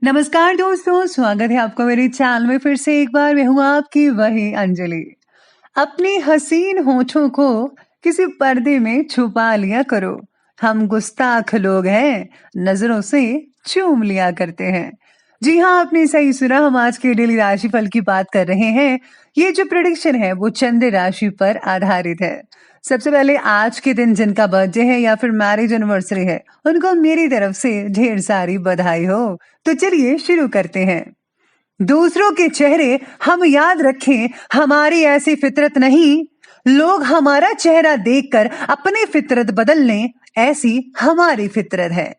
नमस्कार दोस्तों, स्वागत है आपका मेरे चैनल में। फिर से एक बार मैं हूँ आपकी वही अंजलि। अपनी हसीन होठों को किसी पर्दे में छुपा लिया करो। हम गुस्ताख लोग हैं, नजरों से चूम लिया करते हैं। जी हाँ, आपने सही सुना। हम आज के डेली राशिफल की बात कर रहे हैं। ये जो प्रेडिक्शन है वो चंद्र राशि पर आधारित है। सबसे पहले आज के दिन जिनका बर्थडे है या फिर मैरिज एनिवर्सरी है, उनको मेरी तरफ से ढेर सारी बधाई हो। तो चलिए शुरू करते हैं। दूसरों के चेहरे हम याद रखें, हमारी ऐसी फितरत नहीं। लोग हमारा चेहरा देखकर अपनी फितरत बदल लें, ऐसी हमारी फितरत है।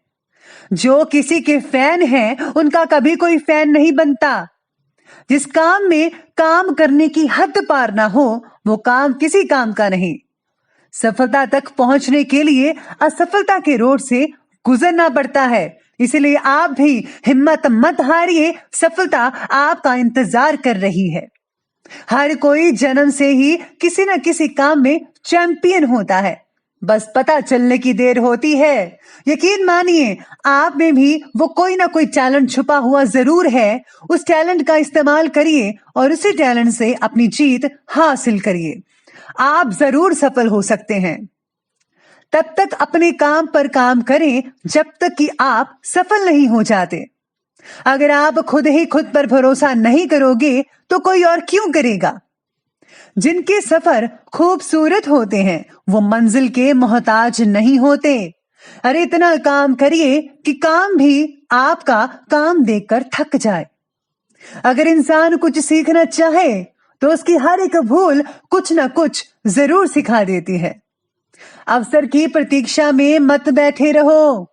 जो किसी के फैन हैं, उनका कभी कोई फैन नहीं बनता। जिस काम में काम करने की हद पार ना हो, वो काम किसी काम का नहीं। सफलता तक पहुंचने के लिए असफलता के रोड से गुजरना पड़ता है। इसलिए आप भी हिम्मत मत हारिए, सफलता आपका इंतजार कर रही है। हर कोई जन्म से ही किसी न किसी काम में चैंपियन होता है, बस पता चलने की देर होती है। यकीन मानिए, आप में भी वो कोई ना कोई टैलेंट छुपा हुआ जरूर है। उस टैलेंट का इस्तेमाल करिए और उसी टैलेंट से अपनी जीत हासिल करिए। आप जरूर सफल हो सकते हैं। तब तक अपने काम पर काम करें जब तक कि आप सफल नहीं हो जाते। अगर आप खुद ही खुद पर भरोसा नहीं करोगे तो कोई और क्यों करेगा। जिनके सफर खूबसूरत होते हैं वो मंजिल के मोहताज नहीं होते। अरे इतना काम करिए कि काम भी आपका काम देखकर थक जाए। अगर इंसान कुछ सीखना चाहे तो उसकी हर एक भूल कुछ ना कुछ जरूर सिखा देती है। अवसर की प्रतीक्षा में मत बैठे रहो।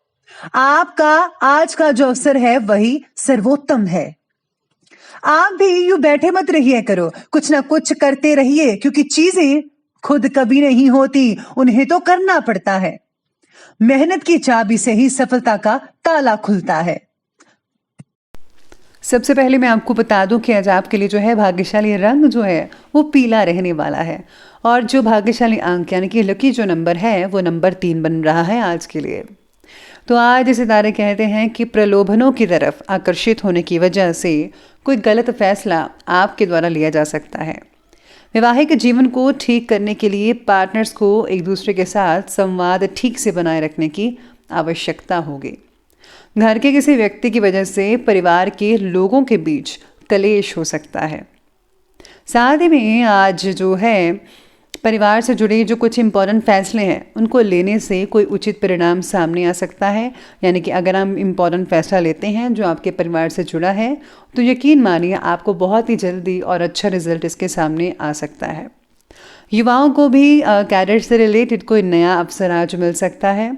आपका आज का जो अवसर है वही सर्वोत्तम है। आप भी यूं बैठे मत रहिए करो, कुछ ना कुछ करते रहिए, क्योंकि चीजें खुद कभी नहीं होती, उन्हें तो करना पड़ता है। मेहनत की चाबी से ही सफलता का ताला खुलता है। सबसे पहले मैं आपको बता दूं कि आज आपके लिए जो है भाग्यशाली रंग जो है वो पीला रहने वाला है। और जो भाग्यशाली अंक यानी कि लकी जो नंबर है वो नंबर 3 बन रहा है आज के लिए। तो आज सितारे कहते हैं कि प्रलोभनों की तरफ आकर्षित होने की वजह से कोई गलत फैसला आपके द्वारा लिया जा सकता है। वैवाहिक जीवन को ठीक करने के लिए पार्टनर्स को एक दूसरे के साथ संवाद ठीक से बनाए रखने की आवश्यकता होगी। घर के किसी व्यक्ति की वजह से परिवार के लोगों के बीच कलेश हो सकता है। साथ ही में आज जो है परिवार से जुड़े जो कुछ इम्पोर्टेंट फैसले हैं उनको लेने से कोई उचित परिणाम सामने आ सकता है। यानी कि अगर हम इम्पोर्टेंट फैसला लेते हैं जो आपके परिवार से जुड़ा है तो यकीन मानिए आपको बहुत ही जल्दी और अच्छा रिजल्ट इसके सामने आ सकता है। युवाओं को भी कैरियर से रिलेटेड कोई नया अवसर आज मिल सकता है।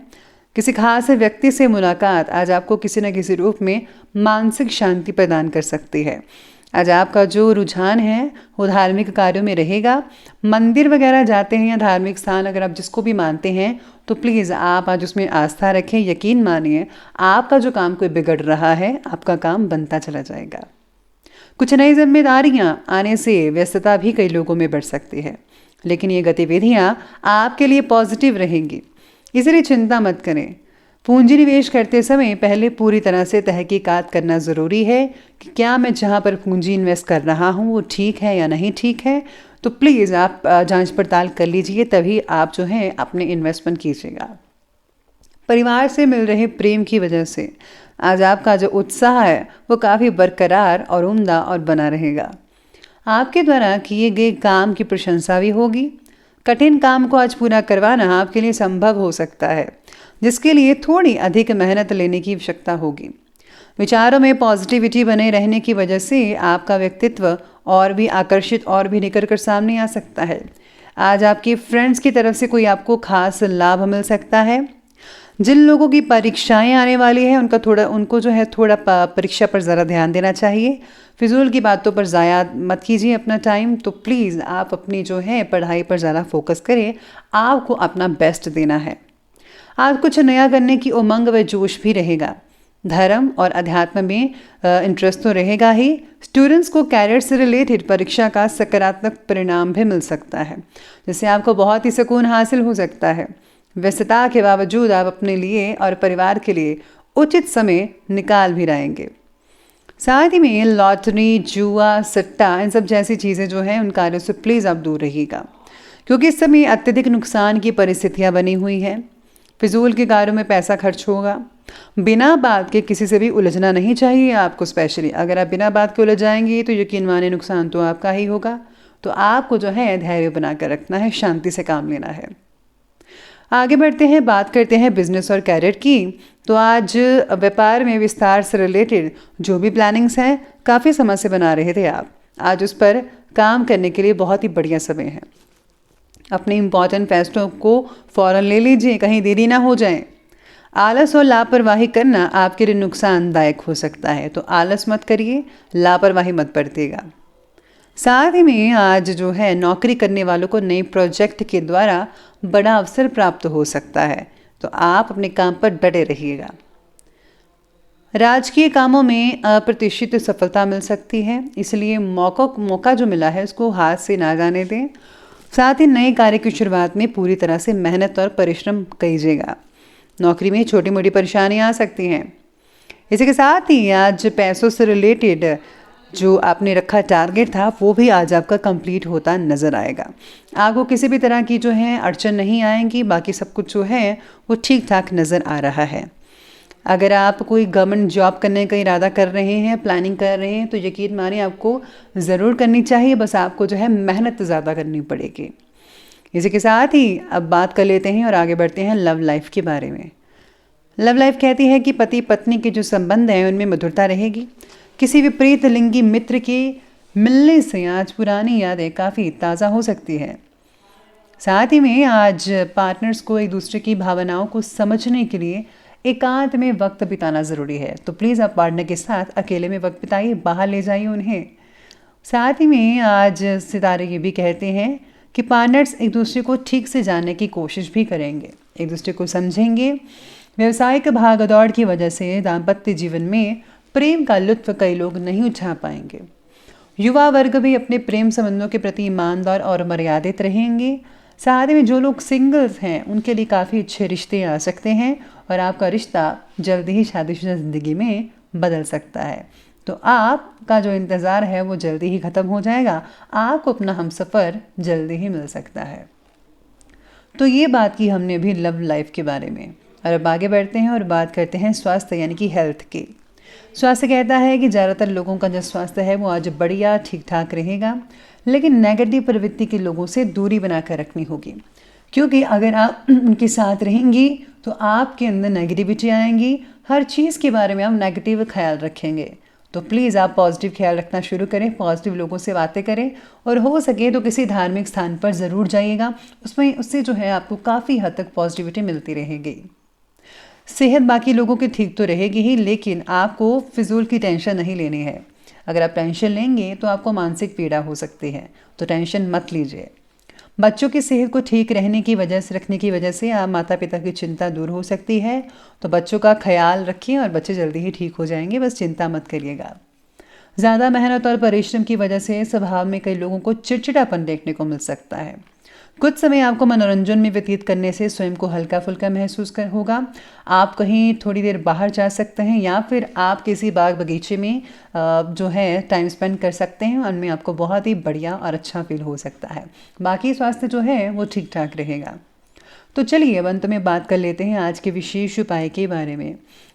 किसी खास व्यक्ति से मुलाकात आज आपको किसी न किसी रूप में मानसिक शांति प्रदान कर सकती है। आज आपका जो रुझान है वो धार्मिक कार्यों में रहेगा। मंदिर वगैरह जाते हैं या धार्मिक स्थान अगर आप जिसको भी मानते हैं तो प्लीज़ आप आज उसमें आस्था रखें। यकीन मानिए आपका जो काम कोई बिगड़ रहा है आपका काम बनता चला जाएगा। कुछ नई जिम्मेदारियां आने से व्यस्तता भी कई लोगों में बढ़ सकती है, लेकिन ये गतिविधियां आपके लिए पॉजिटिव रहेंगी, इसलिए चिंता मत करें। पूंजी निवेश करते समय पहले पूरी तरह से तहकीकात करना ज़रूरी है कि क्या मैं जहां पर पूंजी इन्वेस्ट कर रहा हूं वो ठीक है या नहीं ठीक है। तो प्लीज़ आप जांच पड़ताल कर लीजिए, तभी आप जो है अपने इन्वेस्टमेंट कीजिएगा। परिवार से मिल रहे प्रेम की वजह से आज आपका जो उत्साह है वो काफ़ी बरकरार और उम्दा और बना रहेगा। आपके द्वारा किए गए काम की प्रशंसा भी होगी। कठिन काम को आज पूरा करवाना आपके लिए संभव हो सकता है, जिसके लिए थोड़ी अधिक मेहनत लेने की आवश्यकता होगी। विचारों में पॉजिटिविटी बने रहने की वजह से आपका व्यक्तित्व और भी आकर्षित और भी निखर कर सामने आ सकता है। आज आपके फ्रेंड्स की तरफ से कोई आपको खास लाभ मिल सकता है। जिन लोगों की परीक्षाएं आने वाली है उनको जो है थोड़ा परीक्षा पर ज़रा ध्यान देना चाहिए। फिजूल की बातों पर ज़ाया मत कीजिए अपना टाइम। तो प्लीज़ आप अपनी जो है पढ़ाई पर ज़्यादा फोकस करें, आपको अपना बेस्ट देना है। आज कुछ नया करने की उमंग व जोश भी रहेगा। धर्म और अध्यात्म में इंटरेस्ट तो रहेगा ही। स्टूडेंट्स को कैरियर से रिलेटेड परीक्षा का सकारात्मक परिणाम भी मिल सकता है, जिससे आपको बहुत ही सुकून हासिल हो सकता है। व्यस्तता के बावजूद आप अपने लिए और परिवार के लिए उचित समय निकाल भी रहेंगे। साथ ही में लॉटरी, जुआ, सट्टा, इन सब जैसी चीज़ें जो हैं उन कार्यों से प्लीज़ आप दूर रहिएगा, क्योंकि इस समय अत्यधिक नुकसान की परिस्थितियाँ बनी हुई हैं। फिजूल के कार्यों में पैसा खर्च होगा। बिना बात के किसी से भी उलझना नहीं चाहिए आपको। स्पेशली अगर आप बिना बात के उलझ जाएंगे तो यकीन माने नुकसान तो आपका ही होगा। तो आपको जो है धैर्य बनाकर रखना है, शांति से काम लेना है। आगे बढ़ते हैं, बात करते हैं बिजनेस और कैरियर की। तो आज व्यापार में विस्तार से रिलेटेड जो भी प्लानिंग्स हैं, काफ़ी समय से बना रहे थे आप, आज उस पर काम करने के लिए बहुत ही बढ़िया समय है। अपने इम्पॉर्टेंट फैसलों को फ़ौरन ले लीजिए, कहीं देरी ना हो जाए। आलस और लापरवाही करना आपके लिए नुकसानदायक हो सकता है, तो आलस मत करिए, लापरवाही मत बरतिएगा। साथ ही में आज जो है नौकरी करने वालों को नए प्रोजेक्ट के द्वारा बड़ा अवसर प्राप्त हो सकता है, तो आप अपने काम पर डटे रहिएगा। राजकीय कामों में अप्रत्याशित सफलता मिल सकती है, इसलिए मौका जो मिला है उसको हाथ से ना जाने दें। साथ ही नए कार्य की शुरुआत में पूरी तरह से मेहनत और परिश्रम कीजिएगा। नौकरी में छोटी मोटी परेशानियां आ सकती हैं। इसी के साथ ही आज पैसों से रिलेटेड जो आपने रखा टारगेट था वो भी आज आपका कंप्लीट होता नज़र आएगा। आपको किसी भी तरह की जो है अड़चन नहीं आएंगी, बाकी सब कुछ जो है वो ठीक ठाक नज़र आ रहा है। अगर आप कोई गवर्नमेंट जॉब करने का इरादा कर रहे हैं, प्लानिंग कर रहे हैं, तो यकीन मानिए आपको ज़रूर करनी चाहिए, बस आपको जो है मेहनत ज़्यादा करनी पड़ेगी। इसी के साथ ही अब बात कर लेते हैं और आगे बढ़ते हैं लव लाइफ के बारे में। लव लाइफ कहती है कि पति पत्नी के जो संबंध हैं उनमें मधुरता रहेगी। किसी विपरीत लिंगी मित्र के मिलने से आज पुरानी यादें काफ़ी ताज़ा हो सकती है। साथ ही में आज पार्टनर्स को एक दूसरे की भावनाओं को समझने के लिए एकांत में वक्त बिताना ज़रूरी है, तो प्लीज़ आप पार्टनर के साथ अकेले में वक्त बिताइए, बाहर ले जाइए उन्हें। साथ ही में आज सितारे ये भी कहते हैं कि पार्टनर्स एक दूसरे को ठीक से जानने की कोशिश भी करेंगे, एक दूसरे को समझेंगे। व्यवसायिक भागदौड़ की वजह से दाम्पत्य जीवन में प्रेम का लुत्फ कई लोग नहीं उठा पाएंगे। युवा वर्ग भी अपने प्रेम संबंधों के प्रति ईमानदार और मर्यादित रहेंगे। साथ में जो लोग सिंगल्स हैं उनके लिए काफ़ी अच्छे रिश्ते आ सकते हैं और आपका रिश्ता जल्दी ही शादीशुदा ज़िंदगी में बदल सकता है। तो आपका जो इंतज़ार है वो जल्दी ही ख़त्म हो जाएगा, आपको अपना हमसफ़र जल्दी ही मिल सकता है। तो ये बात की हमने अभी लव लाइफ के बारे में, और अब आगे बढ़ते हैं और बात करते हैं स्वास्थ्य यानी कि हेल्थ की। स्वास्थ्य कहता है कि ज़्यादातर लोगों का जो स्वास्थ्य है वो आज बढ़िया ठीक ठाक रहेगा, लेकिन नेगेटिव प्रवृत्ति के लोगों से दूरी बनाकर रखनी होगी, क्योंकि अगर आप उनके साथ रहेंगी तो आपके अंदर नेगेटिविटी आएंगी, हर चीज़ के बारे में आप नेगेटिव ख्याल रखेंगे। तो प्लीज़ आप पॉजिटिव ख्याल रखना शुरू करें, पॉजिटिव लोगों से बातें करें, और हो सके तो किसी धार्मिक स्थान पर ज़रूर जाइएगा, उससे जो है आपको काफ़ी हद तक पॉजिटिविटी मिलती रहेगी। सेहत बाकी लोगों की ठीक तो रहेगी ही, लेकिन आपको फिजूल की टेंशन नहीं लेनी है। अगर आप टेंशन लेंगे तो आपको मानसिक पीड़ा हो सकती है, तो टेंशन मत लीजिए। बच्चों की सेहत को ठीक रखने की वजह से आप माता पिता की चिंता दूर हो सकती है, तो बच्चों का ख्याल रखिए और बच्चे जल्दी ही ठीक हो जाएंगे, बस चिंता मत करिएगा। ज़्यादा मेहनत और परिश्रम की वजह से स्वभाव में कई लोगों को चिड़चिड़ापन देखने को मिल सकता है। कुछ समय आपको मनोरंजन में व्यतीत करने से स्वयं को हल्का फुल्का महसूस होगा। आप कहीं थोड़ी देर बाहर जा सकते हैं, या फिर आप किसी बाग बगीचे में जो है टाइम स्पेंड कर सकते हैं, उनमें आपको बहुत ही बढ़िया और अच्छा फील हो सकता है। बाकी स्वास्थ्य जो है वो ठीक ठाक रहेगा। तो चलिए अब अंत में बात कर लेते हैं आज के विशेष उपाय के बारे में।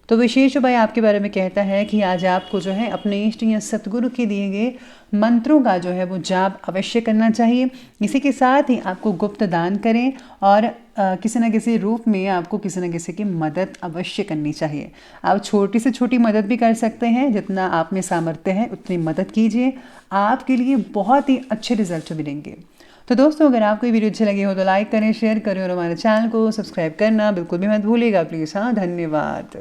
तो विशेष उपाय आपके बारे में कहता है कि आज आपको जो है अपने इष्ट या सतगुरु के दिए गए मंत्रों का जो है वो जाप अवश्य करना चाहिए। इसी के साथ ही आपको गुप्त दान करें, और किसी न किसी रूप में आपको किसी न किसी की मदद अवश्य करनी चाहिए। आप छोटी से छोटी मदद भी कर सकते हैं, जितना आप में सामर्थ्य है उतनी मदद कीजिए, आपके लिए बहुत ही अच्छे रिजल्ट मिलेंगे। तो दोस्तों, अगर आपको ये वीडियो अच्छी लगी हो तो लाइक करें, शेयर करें, और हमारे चैनल को सब्सक्राइब करना बिल्कुल भी मत भूलिएगा प्लीज़। हाँ, धन्यवाद।